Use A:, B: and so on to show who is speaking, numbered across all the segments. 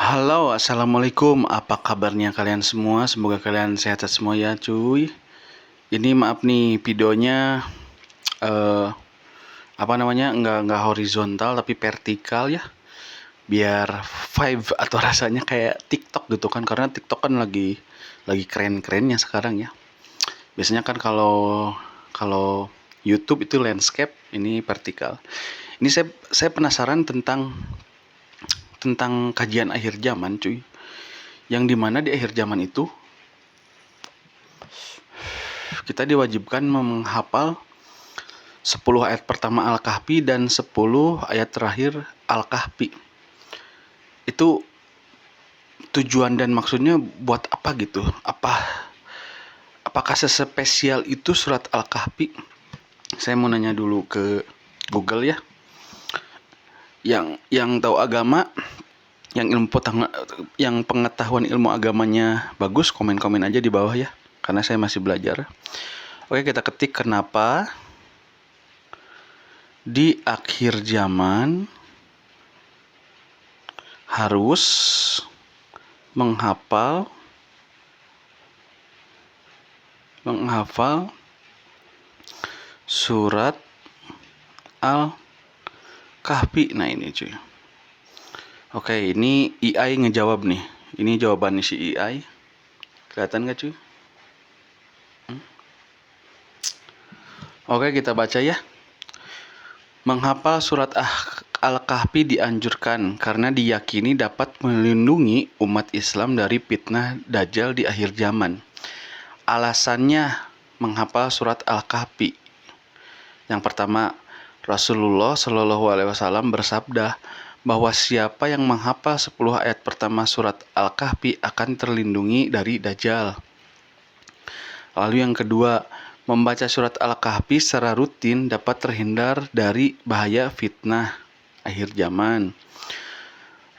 A: Halo, assalamualaikum. Apa kabarnya kalian semua? Semoga kalian sehat semua ya, cuy. Ini maaf nih videonya eh nggak horizontal tapi vertikal ya. Biar vibe atau rasanya kayak TikTok gitu kan, karena TikTok kan lagi keren-kerennya sekarang ya. Biasanya kan kalau kalau YouTube itu landscape, ini vertikal. Ini saya penasaran tentang kajian akhir zaman, cuy. Yang dimana di akhir zaman itu kita diwajibkan menghafal 10 ayat pertama Al-Kahfi dan 10 ayat terakhir Al-Kahfi. Itu tujuan dan maksudnya buat apa gitu? Apakah sespesial itu surat Al-Kahfi? Saya mau nanya dulu ke Google ya. Yang tahu agama, yang pengetahuan ilmu agamanya bagus, komen-komen aja di bawah ya. Karena saya masih belajar. Oke, kita ketik kenapa di akhir zaman harus menghafal surat Al-Kahfi. Nah ini cuy. Oke, ini AI ngejawab nih. Ini jawabannya si AI. Kelihatan gak cuy? Oke, kita baca ya. Menghafal surat Al-Kahfi dianjurkan karena diyakini dapat melindungi umat Islam dari fitnah Dajjal di akhir zaman. Alasannya menghafal surat Al-Kahfi. Yang pertama, Rasulullah Shallallahu Alaihi Wasallam bersabda bahwa siapa yang menghafal 10 ayat pertama surat Al-Kahfi akan terlindungi dari Dajjal. Lalu yang kedua, membaca surat Al-Kahfi secara rutin dapat terhindar dari bahaya fitnah akhir zaman.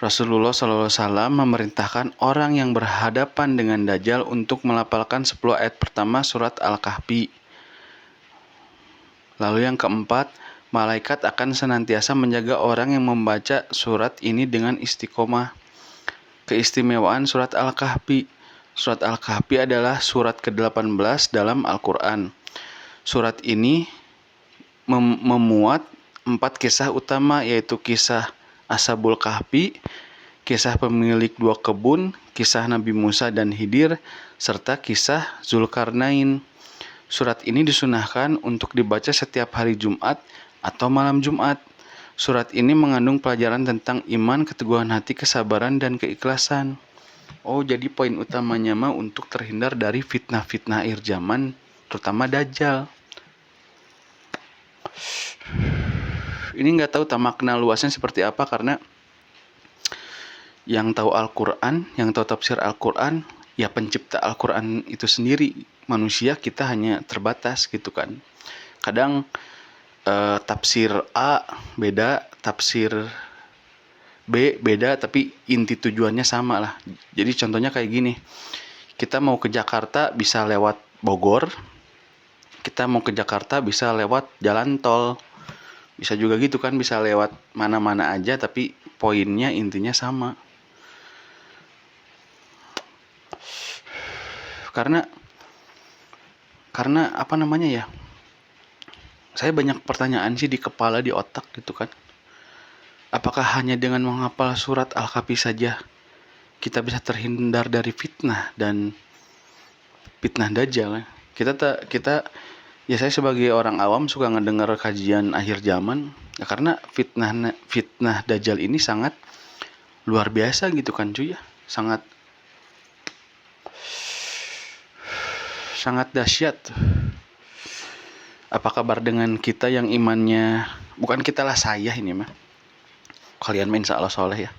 A: Rasulullah SAW memerintahkan orang yang berhadapan dengan Dajjal untuk melafalkan 10 ayat pertama surat Al-Kahfi. Lalu yang keempat, malaikat akan senantiasa menjaga orang yang membaca surat ini dengan istiqomah. Keistimewaan surat Al-Kahfi. Surat Al-Kahfi adalah surat ke-18 dalam Al-Quran. Surat ini memuat 4 kisah utama, yaitu kisah Ashabul Kahfi, kisah pemilik 2 kebun, kisah Nabi Musa dan Khidir, serta kisah Zulkarnain. Surat ini disunahkan untuk dibaca setiap hari Jumat atau malam Jumat. Surat ini mengandung pelajaran tentang iman, keteguhan hati, kesabaran, dan keikhlasan. Oh, jadi poin utamanya mah untuk terhindar dari fitnah-fitnah akhir zaman, terutama Dajjal. Ini nggak tahu makna luasnya seperti apa, karena yang tahu Al-Quran, yang tahu tafsir Al-Quran, ya pencipta Al-Quran itu sendiri. Manusia kita hanya terbatas gitu kan. Kadang tafsir A beda, tafsir B beda, tapi inti tujuannya sama lah. Jadi contohnya kayak gini. Kita mau ke Jakarta bisa lewat Bogor. Kita mau ke Jakarta bisa lewat jalan tol. Bisa juga gitu kan, bisa lewat mana-mana aja, tapi poinnya intinya sama. Karena apa namanya ya, saya banyak pertanyaan sih di kepala, di otak gitu kan. Apakah hanya dengan menghafal surat Al-Kahfi saja kita bisa terhindar dari fitnah dan fitnah Dajjal? Kita ya, saya sebagai orang awam suka ngedengar kajian akhir zaman ya, karena fitnah Dajjal ini sangat luar biasa gitu kan cuy ya. Sangat dahsyat. Apa kabar dengan kita yang imannya, bukan kita lah, saya ini mah, kalian main insya Allah soleh ya.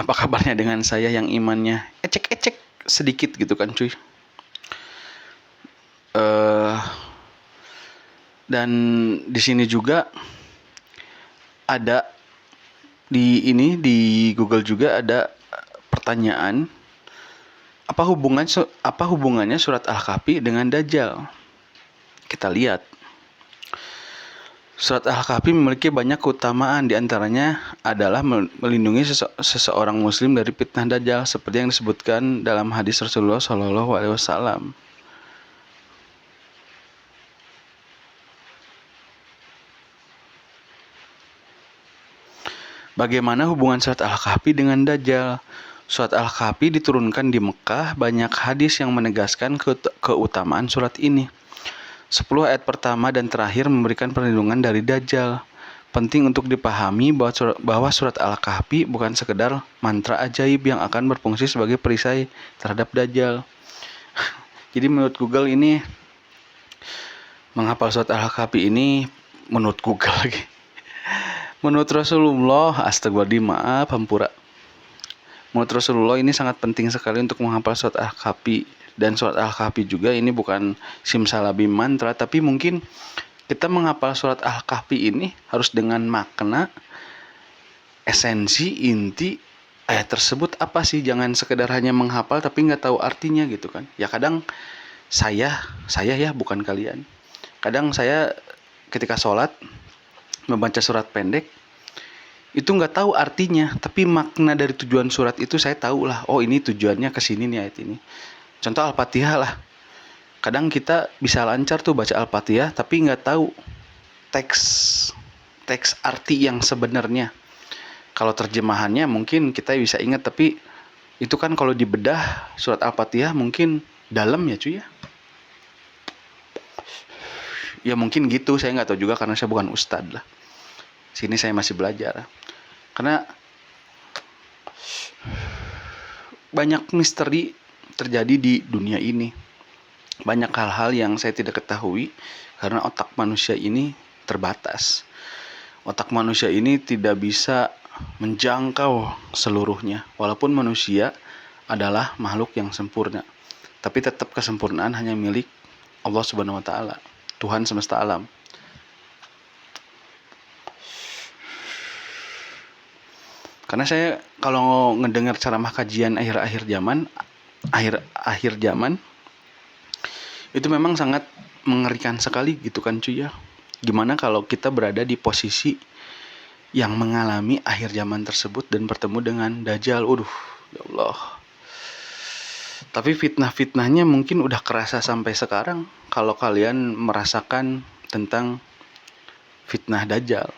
A: Apa kabarnya dengan saya yang imannya ecek-ecek sedikit gitu kan cuy. Dan di sini juga ada di Google juga ada pertanyaan, apa hubungannya surat Al-Kahfi dengan Dajjal? Kita lihat. Surat Al-Kahfi memiliki banyak keutamaan, di antaranya adalah melindungi seseorang muslim dari fitnah Dajjal seperti yang disebutkan dalam hadis Rasulullah SAW. Bagaimana hubungan surat Al-Kahfi dengan Dajjal? Surat Al-Kahfi diturunkan di Mekah. Banyak hadis yang menegaskan keutamaan surat ini. 10 ayat pertama dan terakhir memberikan perlindungan dari Dajjal. Penting untuk dipahami bahwa surat Al-Kahfi bukan sekedar mantra ajaib yang akan berfungsi sebagai perisai terhadap Dajjal. Jadi menurut Google ini, menghafal surat Al-Kahfi ini, menurut Google lagi, menurut Rasulullah, astagfirullahaladzim, maaf, hampura. Menurut Rasulullah ini sangat penting sekali untuk menghafal surat Al-Kahfi. Dan surat Al-Kahfi juga ini bukan simsalabim mantra, tapi mungkin kita menghafal surat Al-Kahfi ini harus dengan makna, esensi, inti ayat tersebut apa sih. Jangan sekedar hanya menghafal tapi nggak tahu artinya gitu kan. Ya kadang saya ya, bukan kalian. Kadang saya ketika sholat membaca surat pendek itu nggak tahu artinya, tapi makna dari tujuan surat itu saya tahu lah. Oh, ini tujuannya ke sini nih ayat ini. Contoh Al-Fatihah lah. Kadang kita bisa lancar tuh baca Al-Fatihah tapi nggak tahu teks arti yang sebenarnya. Kalau terjemahannya mungkin kita bisa ingat, tapi itu kan kalau dibedah surat Al-Fatihah mungkin dalam ya cuy ya. Ya mungkin gitu, saya nggak tahu juga karena saya bukan ustadz lah. Sini saya masih belajar. Karena banyak misteri terjadi di dunia ini. Banyak hal-hal yang saya tidak ketahui karena otak manusia ini terbatas. Otak manusia ini tidak bisa menjangkau seluruhnya. Walaupun manusia adalah makhluk yang sempurna, tapi tetap kesempurnaan hanya milik Allah Subhanahu wa taala, Tuhan semesta alam. Karena saya kalau ngedengar ceramah kajian akhir zaman itu memang sangat mengerikan sekali gitu kan cuy ya. Gimana kalau kita berada di posisi yang mengalami akhir zaman tersebut dan bertemu dengan Dajjal. Ya Allah. Tapi fitnah-fitnahnya mungkin udah kerasa sampai sekarang kalau kalian merasakan tentang fitnah Dajjal.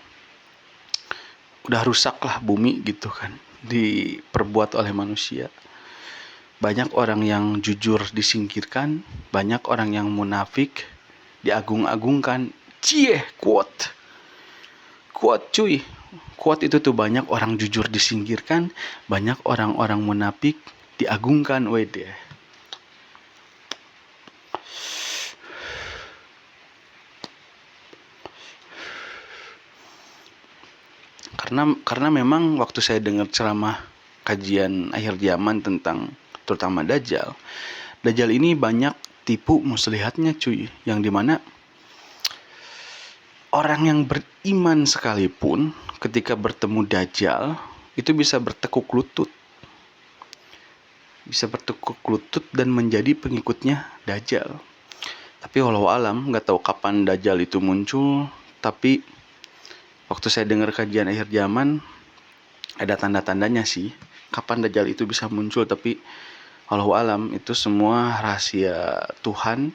A: Udah rusak lah bumi gitu kan, diperbuat oleh manusia. Banyak orang yang jujur disingkirkan, banyak orang yang munafik diagung-agungkan. Quote cuy. Quote itu tuh, banyak orang jujur disingkirkan, banyak orang-orang munafik diagungkan. Wede. Karena memang waktu saya dengar ceramah kajian akhir zaman tentang terutama Dajjal ini banyak tipu muslihatnya cuy, yang dimana orang yang beriman sekalipun ketika bertemu Dajjal itu bisa bertekuk lutut dan menjadi pengikutnya Dajjal. Tapi walau alam, nggak tahu kapan Dajjal itu muncul. Tapi waktu saya dengar kajian akhir zaman, ada tanda-tandanya sih kapan Dajjal itu bisa muncul. Tapi walau alam, itu semua rahasia Tuhan,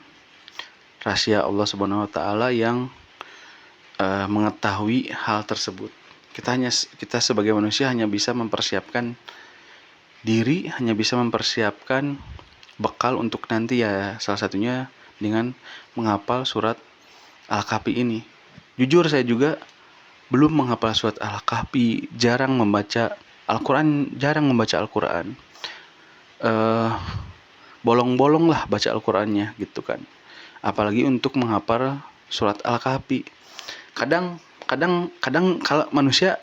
A: rahasia Allah Subhanahu wa taala yang mengetahui hal tersebut. Kita sebagai manusia hanya bisa mempersiapkan diri, hanya bisa mempersiapkan bekal untuk nanti ya, salah satunya dengan menghafal surat Al-Kahfi ini. Jujur saya juga belum menghafal surat Al-Kahfi, jarang membaca Al-Quran. Bolong-bolong lah baca Al-Qurannya gitu kan. Apalagi untuk menghafal surat Al-Kahfi. Kadang kalau manusia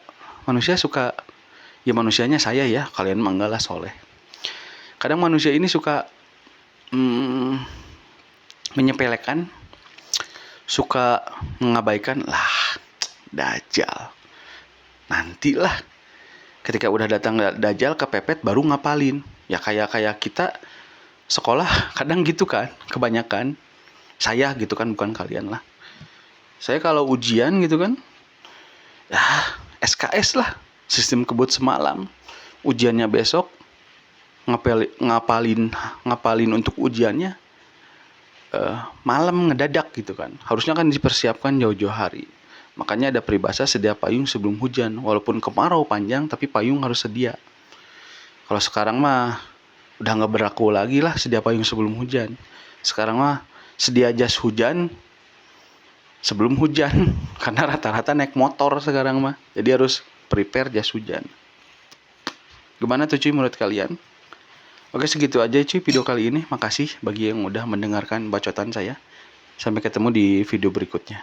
A: suka, ya manusianya saya ya, kalian mah enggak lah soleh. Kadang manusia ini suka menyepelekan, suka mengabaikan lah Dajjal. Nantilah ketika udah datang Dajjal kepepet baru ngapalin. Ya kayak kita sekolah kadang gitu kan, kebanyakan saya gitu kan, bukan kalian lah. Saya kalau ujian gitu kan, ya SKS lah, sistem kebut semalam. Ujiannya besok, ngapalin untuk ujiannya malam ngedadak gitu kan. Harusnya kan dipersiapkan jauh-jauh hari. Makanya ada peribahasa sedia payung sebelum hujan. Walaupun kemarau panjang, tapi payung harus sedia. Kalau sekarang mah udah nggak berlaku lagi lah sedia payung sebelum hujan. Sekarang mah sedia jas hujan sebelum hujan. Karena rata-rata naik motor sekarang mah. Jadi harus prepare jas hujan. Gimana tuh cuy menurut kalian? Oke, segitu aja cuy video kali ini. Makasih bagi yang udah mendengarkan bacotan saya. Sampai ketemu di video berikutnya.